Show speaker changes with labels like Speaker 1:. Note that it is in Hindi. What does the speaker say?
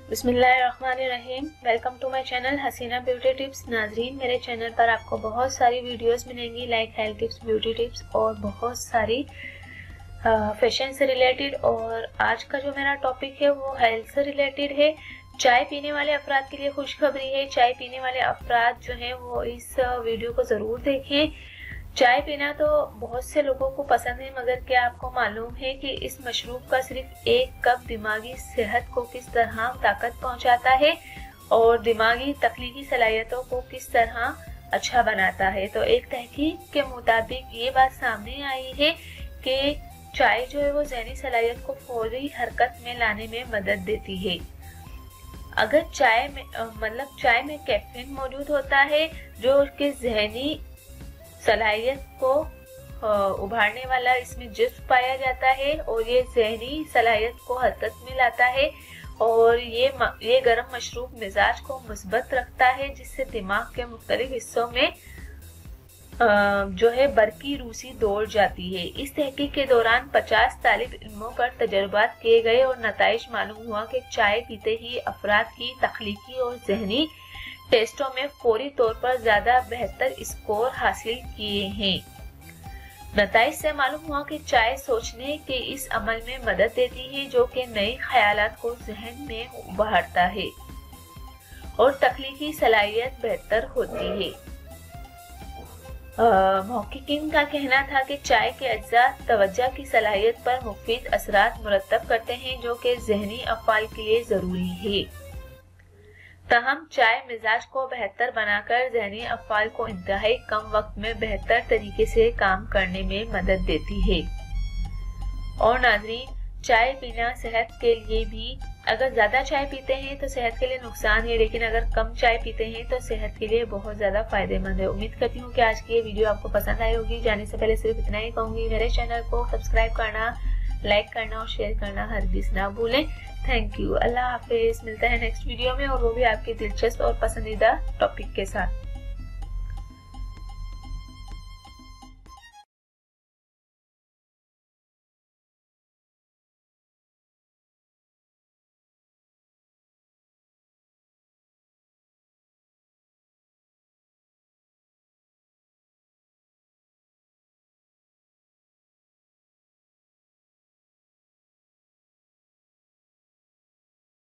Speaker 1: बिस्मिल्लाहिर्रहमानिर्रहीम। Welcome to my channel Hasina beauty tips. नाजरीन, मेरे चैनल पर आपको बहुत सारी वीडियोस मिलेंगी like health tips, beauty tips और बहुत सारी फैशन से रिलेटेड। और आज का जो मेरा टॉपिक है वो हेल्थ से रिलेटेड है। चाय पीने वाले अफराद के लिए खुशखबरी है। चाय पीने वाले अफराद जो हैं वो इस वीडियो को ज़रूर देखें। चाय पीना तो बहुत से लोगों को पसंद है, मगर क्या आपको मालूम है कि इस मशरूब का सिर्फ एक कप दिमागी सेहत को किस तरह ताकत पहुंचाता है और दिमागी तख्लीकी सलाहियतों को किस तरह अच्छा बनाता है। तो एक तहकीक के मुताबिक ये बात सामने आई है कि चाय जो है वो ज़हनी सलाहियत को फौरी हरकत में लाने में मदद देती है। अगर चाय में कैफीन मौजूद होता है जो उसके ज़हनी सलाहियत को उभारने वाला इसमें जिस्म पाया जाता है और ये ज़हनी सलाहियत को हरकत में लाता है। और ये गर्म मशरूब मिजाज को मुस्बत रखता है, जिससे दिमाग के मुख्तलिफ हिस्सों में जो है बरकी रूसी दौड़ जाती है। इस तहकीक के दौरान 50 तालिब इल्मों पर तजर्बात किए गए और नताइज मालूम हुआ कि चाय पीते ही अफराद की तख्लीकी और ज़हनी टेस्टों में फौरी तौर पर ज्यादा बेहतर स्कोर हासिल किए हैं। नताइज से मालूम हुआ कि चाय सोचने के इस अमल में मदद देती है, जो कि नए ख्यालात को जहन में उभारता है और तख्लीकी सलाहियत बेहतर होती है। मुहक्किकीन का कहना था कि चाय के अज्जा तवज्जो की सलाहियत पर मुफीद असरात मुरतब करते हैं, जो कि जहनी अफ़आल के लिए जरूरी है। तहम चाय मिजाज को बेहतर बनाकर ज़हनी अफ़आल को इंतहाई कम वक्त में बेहतर तरीके से काम करने में मदद देती है। और नाज़रीन, चाय पीना सेहत के लिए भी, अगर ज़्यादा चाय पीते हैं तो सेहत के लिए नुकसान है, लेकिन अगर कम चाय पीते हैं तो सेहत के लिए बहुत ज़्यादा फायदेमंद है। उम्मीद करती हूँ कि आज की ये वीडियो आपको पसंद आई होगी। जाने से पहले सिर्फ इतना ही कहूँगी, मेरे चैनल को सब्सक्राइब करना, लाइक करना और शेयर करना हरगिज़ ना भूलें। Thank you. अल्लाह हाफिज। मिलता है नेक्स्ट वीडियो में, और वो भी आपके दिलचस्प और पसंदीदा टॉपिक के साथ।